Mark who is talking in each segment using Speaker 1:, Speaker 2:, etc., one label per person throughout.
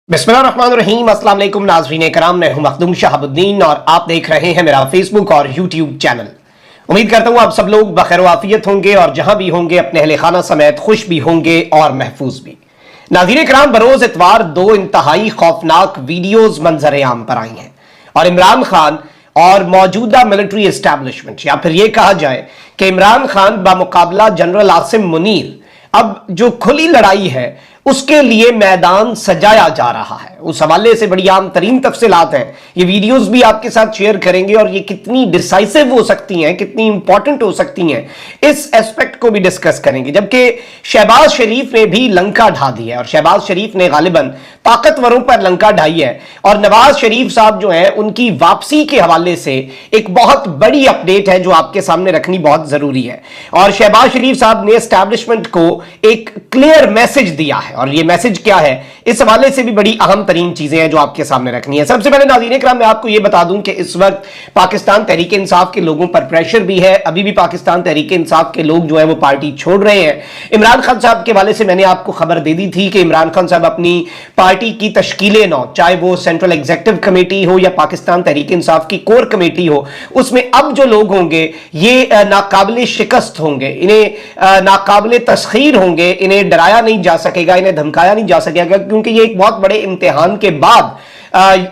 Speaker 1: बिस्मिल्लाहिर्रहमानिर्रहीम। अस्सलाम वालेकुम नाज़रीन कराम, मैं हूं मखदूम शहाबुद्दीन और आप देख रहे हैं मेरा फेसबुक और यूट्यूब चैनल। उम्मीद करता हूं आप सब लोग बखैर वाफियत होंगे और जहां भी होंगे अपने अहले खाना समेत खुश भी होंगे और महफूज भी। नाज़रीन कराम, बरोज इतवार दो इंतहाई खौफनाक वीडियोज मंजर आम पर आई हैं और इमरान खान और मौजूदा मिलिट्री एस्टैब्लिशमेंट, या फिर यह कहा जाए कि इमरान खान बामुकाबला जनरल आसिम मुनीर अब जो खुली लड़ाई है उसके लिए मैदान सजाया जा रहा है। उस हवाले से बड़ी आम तरीन तफसीलात हैं, ये वीडियोस भी आपके साथ शेयर करेंगे और ये कितनी डिसाइसिव हो सकती हैं, कितनी इंपॉर्टेंट हो सकती हैं, इस एस्पेक्ट को भी डिस्कस करेंगे। जबकि शहबाज शरीफ ने भी लंका ढा दी है और शहबाज शरीफ ने गालिबन ताकतवरों पर लंका ढाई है और नवाज शरीफ साहब जो है उनकी वापसी के हवाले से एक बहुत बड़ी अपडेट है जो आपके सामने रखनी बहुत जरूरी है। और शहबाज शरीफ साहब ने एस्टैब्लिशमेंट को एक क्लियर मैसेज दिया है और ये मैसेज क्या है, इस हवाले से भी बड़ी अहम तरीन चीजें हैं जो आपके सामने रखनी है। सबसे पहले नाज़रीन इकराम, मैं आपको यह बता दूं कि इस वक्त पाकिस्तान तहरीक इंसाफ के लोगों पर प्रेशर भी है। अभी भी पाकिस्तान तहरीक इंसाफ के लोग जो है वो पार्टी छोड़ रहे हैं। इमरान खान साहब के हवाले से मैंने आपको खबर दे दी थी कि इमरान खान साहब अपनी पार्टी की तश्कीलें नौ, चाहे वो सेंट्रल एग्जीक्यूटिव कमेटी हो या पाकिस्तान तहरीक इंसाफ की कोर कमेटी हो, उसमें अब जो लोग होंगे ये नाकाबिले शिकस्त होंगे, इन्हें नाकाबिले तस्खीर होंगे, इन्हें डराया नहीं जा सकेगा, इन्हें धमकाया नहीं जा सकेगा, क्योंकि ये एक बहुत बड़े इम्तिहान के बाद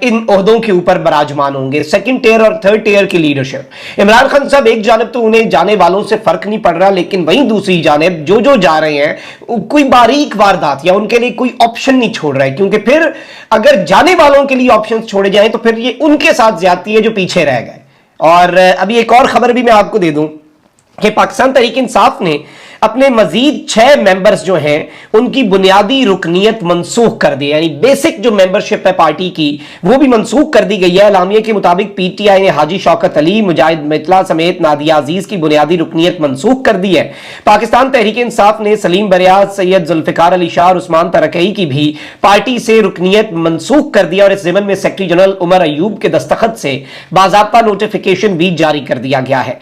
Speaker 1: इन ओहदों के ऊपर बराजमान होंगे। सेकंड टियर और थर्ड टियर की लीडरशिप। इमरान खान साहब एक जानब तो उन्हें जाने वालों से फर्क नहीं पड़ रहा, लेकिन वहीं दूसरी जानब जो जा रहे हैं कोई बारीक वारदात या उनके लिए कोई ऑप्शन नहीं छोड़ रहा है, क्योंकि फिर अगर जाने वालों के लिए ऑप्शन छोड़े जाएं तो फिर ये उनके साथ ज्यादती है जो पीछे रह गए। और अभी एक और खबर भी मैं आपको दे दूं कि पाकिस्तान तहरीक इंसाफ ने अपने मजीद 6 मेंबर्स जो हैं उनकी बुनियादी रुकनीत मनसूख कर दी, यानी बेसिक जो मेंबरशिप है पार्टी की वो भी मनसूख कर दी गई है। एलामिया के मुताबिक पीटीआई ने हाजी शौकत अली, मुजाहिद मितला समेत नादिया अजीज की बुनियादी रुकनीत मनसूख कर दी है। पाकिस्तान तहरीक इंसाफ ने सलीम बरियाज, सैयद जुल्फिकार अली शाह और उस्मान तरकई की भी पार्टी से रुकनीत मनसूख कर दिया और इस ज़िमन में सेक्रेटरी जनरल उमर अयूब के दस्तखत से बाज़ाब्ता नोटिफिकेशन भी जारी कर दिया गया है।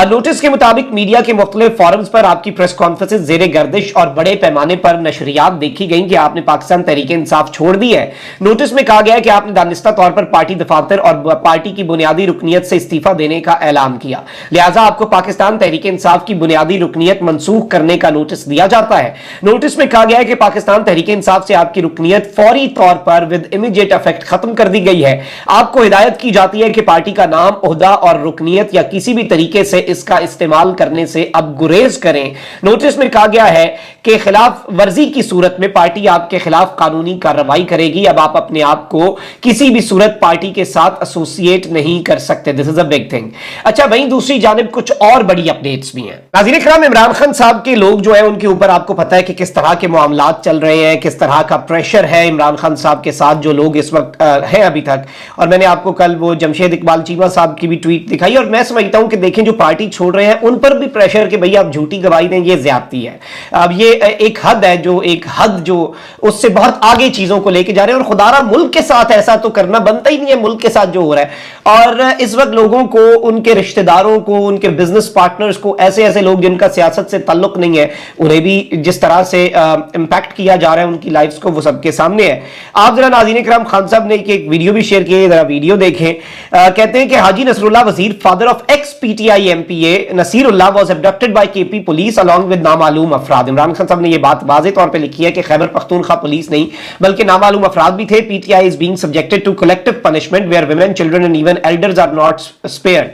Speaker 1: नोटिस के मुताबिक मीडिया के मुख्तलिफ फोरम्स पर आपकी प्रेस कॉन्फ्रेंसेस जेरे गर्दिश और बड़े पैमाने पर नशरियात देखी गई कि आपने पाकिस्तान तहरीक इंसाफ छोड़ दी है। नोटिस में कहा गया है कि आपने दानिस्ता तौर पर पार्टी दफातर और पार्टी की बुनियादी रुकनीत से इस्तीफा देने का ऐलान किया, लिहाजा आपको पाकिस्तान तहरीक इंसाफ की बुनियादी रुकनीत मनसूख करने का नोटिस दिया जाता है। नोटिस में कहा गया है कि पाकिस्तान तहरीक इंसाफ से आपकी रुकनीत फौरी तौर पर विद इमीडिएट इफेक्ट खत्म कर दी गई है। आपको हिदायत की जाती है कि पार्टी का नाम, ओहदा और रुकनीत या किसी भी तरीके से इसका इस्तेमाल करने से अब गुरेज करें। नोटिस में कहा गया है कि खिलाफ वर्जी की सूरत में पार्टी आपके खिलाफ कानूनी कार्रवाई करेगी। अब आप अपने आप को किसी भी सूरत पार्टी के साथ एसोसिएट नहीं कर सकते। This is a big thing. अच्छा, वहीं दूसरी जानिब कुछ और बड़ी अपडेट्स भी हैं। नाज़रीन इकराम, इमरान खान साहब के लोग जो है उनके ऊपर आपको पता है कि किस तरह के मामलात चल रहे हैं, किस तरह का प्रेशर है इमरान खान साहब के साथ जो लोग इस वक्त हैं अभी तक। और मैंने आपको कल वो जमशेद इकबाल चीमा साहब की भी ट्वीट दिखाई और मैं समझता हूं कि देखें जो पार्टी छोड़ रहे हैं उन पर भी प्रेशर कि भैया आप झूठी गवाही दें, ये ज्यादती है। अब ये एक हद है, जो एक हद जो उससे बहुत आगे चीजों को लेके जा रहे हैं और खुदारा मुल्क के साथ ऐसा तो करना बनता ही नहीं है, मुल्क के साथ जो हो रहा है। और इस वक्त लोगों को, उनके रिश्तेदारों को, उनके बिजनेस पार्टनर्स को, ऐसे ऐसे लोग जिनका सियासत से ताल्लुक नहीं है, उन्हें भी जिस तरह से इंपैक्ट किया जा रहा है उनकी लाइफ्स को, वो सबके सामने है। आप जरा नाज़रीन इकराम, खान साहब ने एक वीडियो भी शेयर की, जरा वीडियो देखें। कहते हैं कि Haji Nasrullah Wazir, father of ex PTI MPA Nasirullah was abducted by KP police along with नामालूम अफराद। इमरान खान साहब ने यह बात वाज़े तौर पे लिखी है कि खैबर पख्तूनख्वा पुलिस नहीं बल्कि नामालूम अफराद भी थे। PTI is being subjected to collective punishment where women, children and even elders are not spared.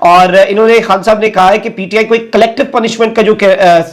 Speaker 1: और इन्होंने, खान साहब ने कहा है कि पीटीआई कोई कलेक्टिव पनिशमेंट का जो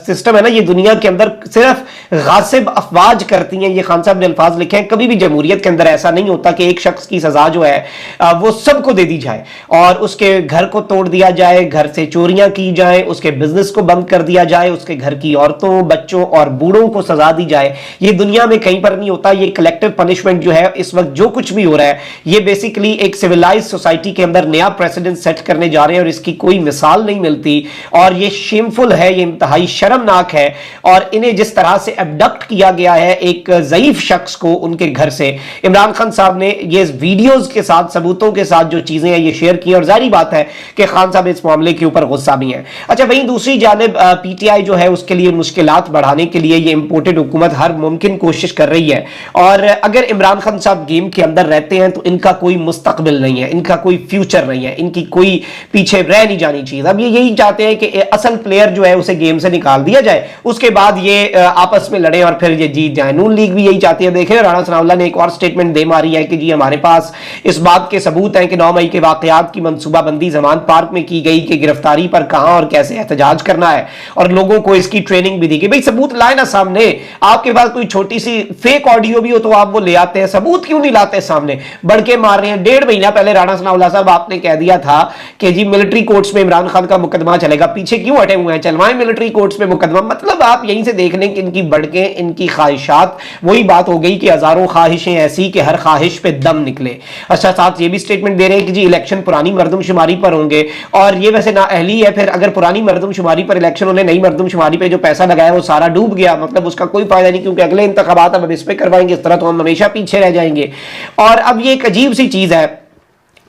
Speaker 1: सिस्टम है ना, ये दुनिया के अंदर सिर्फ गासिब अफवाज करती हैं। ये खान साहब ने अल्फाज लिखे हैं, कभी भी जमहूरियत के अंदर ऐसा नहीं होता कि एक शख्स की सजा जो है वो सबको दे दी जाए और उसके घर को तोड़ दिया जाए, घर से चोरियां की जाए, उसके बिजनेस को बंद कर दिया जाए, उसके घर की औरतों, बच्चों और बूढ़ों को सजा दी जाए। ये दुनिया में कहीं पर नहीं होता। ये कलेक्टिव पनिशमेंट जो है, इस वक्त जो कुछ भी हो रहा है, ये बेसिकली एक सिविलाइज सोसाइटी के अंदर नया प्रेसिडेंट सेट करने जा रहे हैं और इसकी कोई मिसाल नहीं मिलती, और ये शेमफुल है, ये इंतहाई शर्मनाक है। और इन्हें जिस तरह से एबडक्ट किया गया है एक ज़ईफ शख्स को उनके घर से, इमरान खान साहब ने ये वीडियोस के साथ, सबूतों के साथ जो चीजें हैं ये शेयर की, और जाहिर बात है कि खान साहब इस मामले के ऊपर गुस्सा भी है। अच्छा, वहीं दूसरी जानिब पीटीआई जो है उसके लिए मुश्किलात बढ़ाने के लिए ये इंपोर्टेड हुकूमत हर मुमकिन कोशिश कर रही है, और अगर इमरान खान साहब गेम के अंदर रहते हैं तो इनका कोई मुस्तकबिल नहीं है, इनका कोई फ्यूचर नहीं है, इनकी कोई पीछे रह नहीं जानी चीज। अब ये यही चाहते हैं कि असल प्लेयर जो है उसे गेम से निकाल दिया जाए, उसके बाद ये आपस में लड़े और फिर ये जीत जाए। नून लीग भी यही चाहती है। देखें, राणा सनाउल्लाह ने एक और स्टेटमेंट दे मारी है कि जी हमारे पास इस बात के सबूत हैं कि 9 मई के वाकयात की मंसूबाबंदी जमान पार्क में की गई कि गिरफ्तारी पर कहां और कैसे एहतजाज करना है, और लोगों को इसकी ट्रेनिंग भी दी गई। भाई सबूत लाए ना सामने, आपके पास कोई छोटी सी फेक ऑडियो भी हो तो आप वो ले आते हैं, सबूत क्यों नहीं लाते सामने? बढ़ के मार रहे हैं। 1.5 महीना पहले राणा सनाउल्लाह साहब आपने कह दिया था कि जी मिलिट्री कोर्ट्स में इमरान खान का मुकदमा चलेगा, पीछे क्यों हटे हुए हैं? चलवाएं मिलिट्री कोर्ट्स में मुकदमा। मतलब आप यहीं से देख लें कि इनकी बढ़के इनकी ख्वाहिशात, वही बात हो गई कि हजारों ख्वाहिशें ऐसी कि हर ख्वाहिश पे दम निकले। अच्छा, साथ ये भी स्टेटमेंट दे रहे हैं कि जी इलेक्शन पुरानी मर्दमशुमारी पर होंगे, और ये वैसे नाअहली है। फिर अगर पुरानी मर्दमशुमारी पर इलेक्शन होने, नई मर्दमशुमारी पे जो पैसा लगाया वो सारा डूब गया, मतलब उसका कोई फायदा नहीं, क्योंकि अगले इंतखाबात अब इस पे करवाएंगे, इस तरह तो हम हमेशा पीछे रह जाएंगे। और अब ये एक अजीब सी चीज है,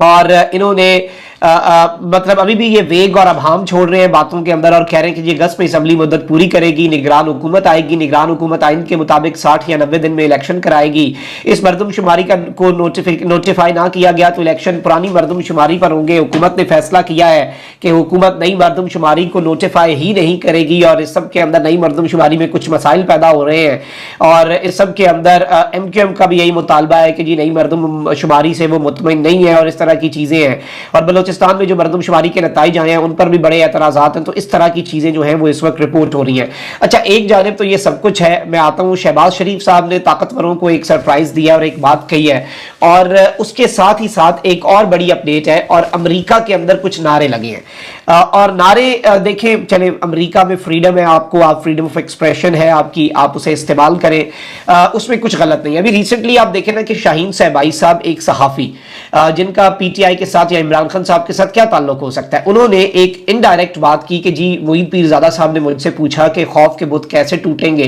Speaker 1: और इन्होंने मतलब अभी भी ये वेग और अबहम छोड़ रहे हैं बातों के अंदर, और कह रहे हैं कि जी अगस्त में असम्बली मुद्दत पूरी करेगी, निगरान हुकूमत आएगी, निगरान हुकूमत आइन के मुताबिक 60 या 90 दिन में इलेक्शन कराएगी। इस मर्दमशुमारी का को नोटिफाई ना किया गया तो इलेक्शन पुरानी मर्दमशुमारी पर होंगे। हुकूमत ने फैसला किया है कि हुकूमत नई मर्दमशुमारी को नोटिफाई ही नहीं करेगी, और इस सब के अंदर नई मर्दमशुमारी में कुछ मसाइल पैदा हो रहे हैं, और इस सब के अंदर MQM का भी यही मुतालबा है कि जी नई मर्दमशुमारी से वो मुतमईन नहीं है, और इस तरह की चीजें हैं। और बलोचिस्तान में जो मर्दमशुमारी के नताइज आए हैं उन पर भी बड़े एतराज़ात हैं। तो इस तरह की चीजें जो हैं वो इस वक्त रिपोर्ट हो रही हैं। अच्छा, एक जानिब तो ये सब कुछ है, मैं आता हूँ, शहबाज शरीफ साहब ने ताकतवरों को एक सरप्राइज दिया और एक बात कही है, और उसके साथ ही साथ एक और बड़ी अपडेट है, और अमेरिका के अंदर कुछ नारे लगे हैं। और नारे देखें, चले अमेरिका में फ्रीडम है, आपको, आप फ्रीडम ऑफ एक्सप्रेशन है आपकी, आप उसे इस्तेमाल करें, उसमें कुछ गलत नहीं है। अभी रिसेंटली आप देखें ना कि शाहीन सहबाई साहब एक सहाफ़ी, जिनका पीटीआई के साथ या इमरान खान साहब के साथ क्या ताल्लुक हो सकता है, उन्होंने एक इनडायरेक्ट बात की कि जी मुईद पीरजादा साहब ने मुझसे पूछा कि खौफ के बुत कैसे टूटेंगे,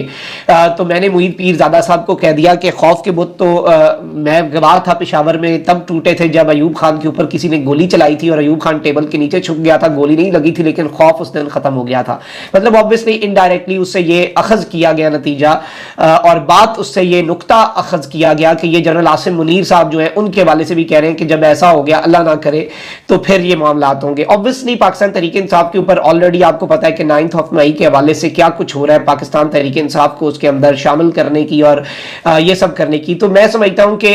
Speaker 1: तो मैंने मुईद पीरजादा साहब को कह दिया कि खौफ के बुत तो मैं गवाह था पेशावर में, तब टूटे थे जब अयूब खान के ऊपर किसी ने गोली चलाई थी और अयूब खान टेबल के नीचे छुप गया था, गोली नहीं लगी थी लेकिन खौफ उस दिन खत्म हो गया था। मतलब ऑब्वियसली इनडायरेक्टली उससे ये अखज किया गया नतीजा, और बात उससे ये नुक्ता अखज किया गया कि ये जनरल आसिम मुनीर साहब जो है उनके हवाले से भी कह रहे हैं कि जब ऐसा हो गया, अल्लाह ना करे, तो फिर ये मामलात होंगे। ऑब्वियसली पाकिस्तान तहरीक इंसाफ के ऊपर ऑलरेडी आपको पता है कि 9 मई के हवाले से क्या कुछ हो रहा है, पाकिस्तान तहरीक इंसाफ को उसके अंदर शामिल करने की और ये सब करने की। तो मैं समझता हूं कि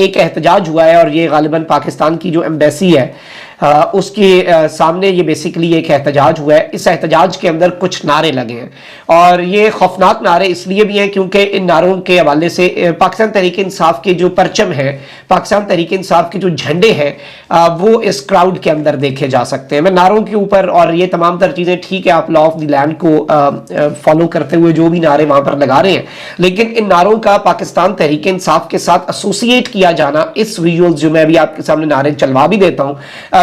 Speaker 1: एक एहतजाज हुआ है, और ये गालिबन पाकिस्तान की जो एम्बेसी है उसके सामने ये बेसिकली एक एहतजाज हुआ है। इस एहतजाज के अंदर कुछ नारे लगे हैं, और ये खौफनाक नारे इसलिए भी हैं क्योंकि इन नारों के हवाले से पाकिस्तान तहरीक इंसाफ के जो परचम है, पाकिस्तान तहरीक इंसाफ के जो झंडे हैं वो इस क्राउड के अंदर देखे जा सकते हैं। मैं नारों के ऊपर, और ये तमाम तर चीज़ें ठीक है, आप लॉ ऑफ द लैंड को फॉलो करते हुए जो भी नारे वहाँ पर लगा रहे हैं, लेकिन इन नारों का पाकिस्तान तहरीक इंसाफ के साथ एसोसिएट किया जाना, इस विजुअल्स जो मैं अभी आपके सामने नारे चलवा भी देता हूँ,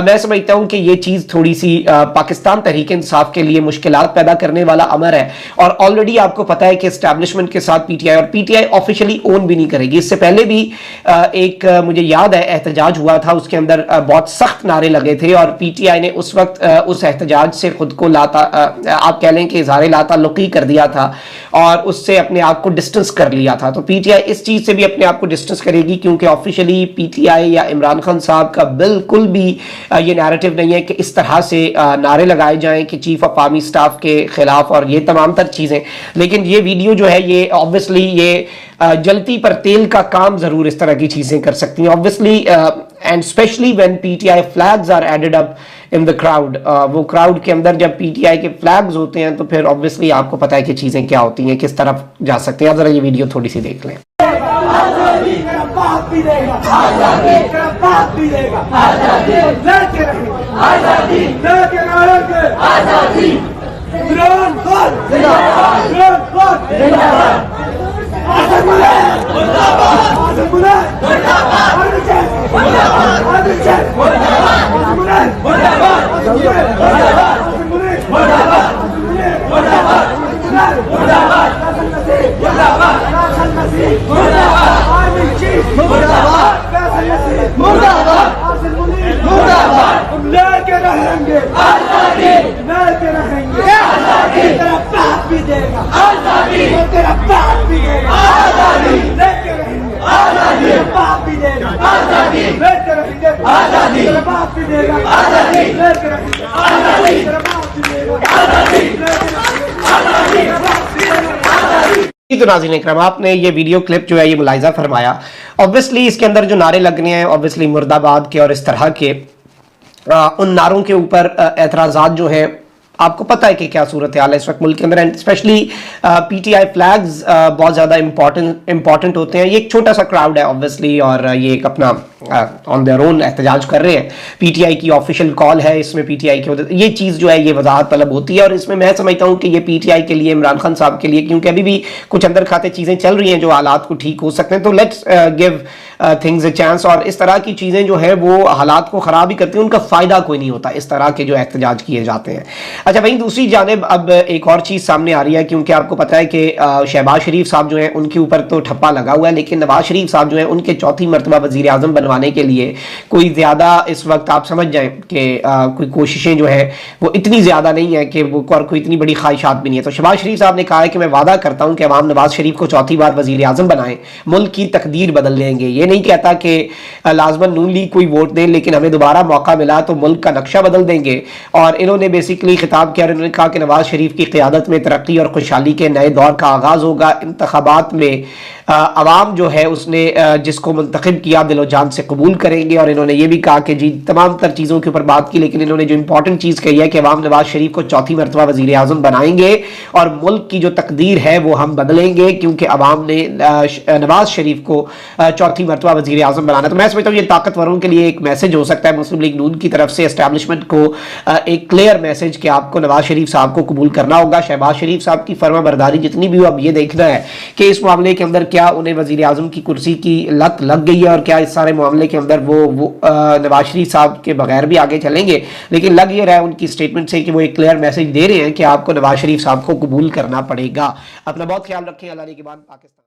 Speaker 1: मैं समझता हूं कि ये चीज थोड़ी सी पाकिस्तान तहरीक इंसाफ के लिए मुश्किलात पैदा करने वाला अमर है। और ऑलरेडी आपको पता है कि एस्टैब्लिशमेंट के साथ पीटीआई, और पीटीआई ऑफिशियली ओन भी नहीं करेगी। इससे पहले भी एक मुझे याद है एहतजाज हुआ था, उसके अंदर बहुत सख्त नारे लगे थे, और पीटीआई ने उस वक्त उस एहतजाज से खुद को आप कह लें कि इज़हार लाताल्लुकी कर दिया था, और उससे अपने आप को डिस्टेंस कर लिया था। तो पीटीआई इस चीज से भी अपने आप को डिस्टेंस करेगी, क्योंकि ऑफिशियली पीटीआई या इमरान खान साहब का बिल्कुल भी ये नैरेटिव नहीं है कि इस तरह से नारे लगाए जाएं कि चीफ ऑफ आर्मी स्टाफ के खिलाफ और ये तमाम तर चीजें। लेकिन ये वीडियो जो है ये ऑब्वियसली ये जलती पर तेल का काम जरूर इस तरह की चीजें कर सकती हैं obviously, and specially when PTI flags are added up in the crowd. वो क्राउड के अंदर जब पीटीआई के फ्लैग्स होते हैं तो फिर ऑब्वियसली आपको पता है कि चीजें क्या होती हैं, किस तरफ जा सकते हैं। जरा ये वीडियो थोड़ी सी देख लें।
Speaker 2: बाप भी देगा आजादी, लेके रखेंगे आजादी, तेरा बाप भी देगा आजादी, लेके रखेंगे आजादी, तेरा बाप भी देगा आजादी, लेके रखेंगे आजादी, तेरा बाप भी देगा आजादी।
Speaker 1: तो नाज़रीन इकराम, आपने ये वीडियो क्लिप जो है ये मुलाहिज़ा फरमाया। ऑब्वियसली इसके अंदर जो नारे लगने हैं ऑब्वियसली मुर्दाबाद के और इस तरह के उन नारों के ऊपर एतराज़ात जो हैं, आपको पता है कि क्या सूरत हाल है इस वक्त मुल्क के अंदर, एंड स्पेशली पीटीआई फ्लैग्स बहुत ज़्यादा इंपॉर्टेंट होते हैं। ये एक छोटा सा क्राउड है ऑब्वियसली, और ये एक अपना ऑन देयर ओन एहतजाज कर रहे हैं। पीटीआई की ऑफिशियल कॉल है, इसमें पीटीआई की ये चीज़ जो है ये वजाहत तलब होती है, और इसमें मैं समझता हूँ कि ये पीटीआई के लिए, इमरान खान साहब के लिए, क्योंकि अभी भी कुछ अंदर खाते चीज़ें चल रही हैं जो हालात को ठीक हो सकते हैं, तो let's give things a chance. और इस तरह की चीज़ें जो है वो हालात को ख़राब ही करती हैं, उनका फ़ायदा कोई नहीं होता इस तरह के जो एहतजाज किए जाते हैं। अच्छा, वहीं दूसरी जानिब अब एक और चीज़ सामने आ रही है, क्योंकि आपको पता है कि शहबाज शरीफ साहब जो हैं उनके ऊपर तो ठप्पा लगा हुआ है, लेकिन नवाज शरीफ साहब जो हैं उनके चौथी मरतबा वज़ीर आज़म बनवाने के लिए कोई ज़्यादा इस वक्त आप समझ जाएं कि कोई कोशिशें जो है वो इतनी ज़्यादा नहीं है कि वो और कोई इतनी बड़ी ख्वाहिशात भी नहीं है। तो शहबाज शरीफ साहब ने कहा है कि मैं वादा करता हूँ कि अवाम नवाज शरीफ को चौथी बार वज़ीर आज़म बनाएं, मुल्क की तकदीर बदल देंगे। ये नहीं कहता कि लाजमन नून लीग कोई वोट दें, लेकिन हमें दोबारा मौका मिला तो मुल्क का नक्शा बदल देंगे। और इन्होंने बेसिकली खिताब किया, इन्होंने कहा कि नवाज शरीफ की क़यादत में तरक्की और खुशहाली के नए दौर का आगाज़ होगा। इंतखाबात में अवाम जो है उसने जिसको मुंतखब किया दिलो जान से कबूल करेंगे। और इन्होंने ये भी कहा कि जी तमाम तर चीज़ों के ऊपर बात की, लेकिन इन्होंने जो इंपॉर्टेंट चीज़ कही है कि अवाम नवाज शरीफ को चौथी मरतबा वज़ीर आज़म बनाएंगे और मुल्क की जो तकदीर है वो हम बदलेंगे, क्योंकि अवाम ने नवाज शरीफ को चौथी मरतबा वज़ीर आज़म बनाना। तो मैं समझता हूँ ये ताकतवरों के लिए एक मैसेज हो सकता है मुस्लिम लीग नून की तरफ से एस्टैब्लिशमेंट को, एक क्लियर मैसेज कि आपको नवाज शरीफ साहब को कबूल करना होगा। शहबाज शरीफ साहब की फर्मा बरदारी जितनी भी हो, अब ये देखना है कि इस मामले के अंदर क्या उन्हें वज़ीर आज़म की कुर्सी की लत लग गई है, और क्या इस सारे मामले के अंदर वो नवाज शरीफ साहब के बगैर भी आगे चलेंगे। लेकिन लग ये रहा है उनकी स्टेटमेंट से कि वो एक क्लियर मैसेज दे रहे हैं कि आपको नवाज शरीफ साहब को कबूल करना पड़ेगा। अपना बहुत ख्याल रखें। अल्लाह ने के बाद पाकिस्तान।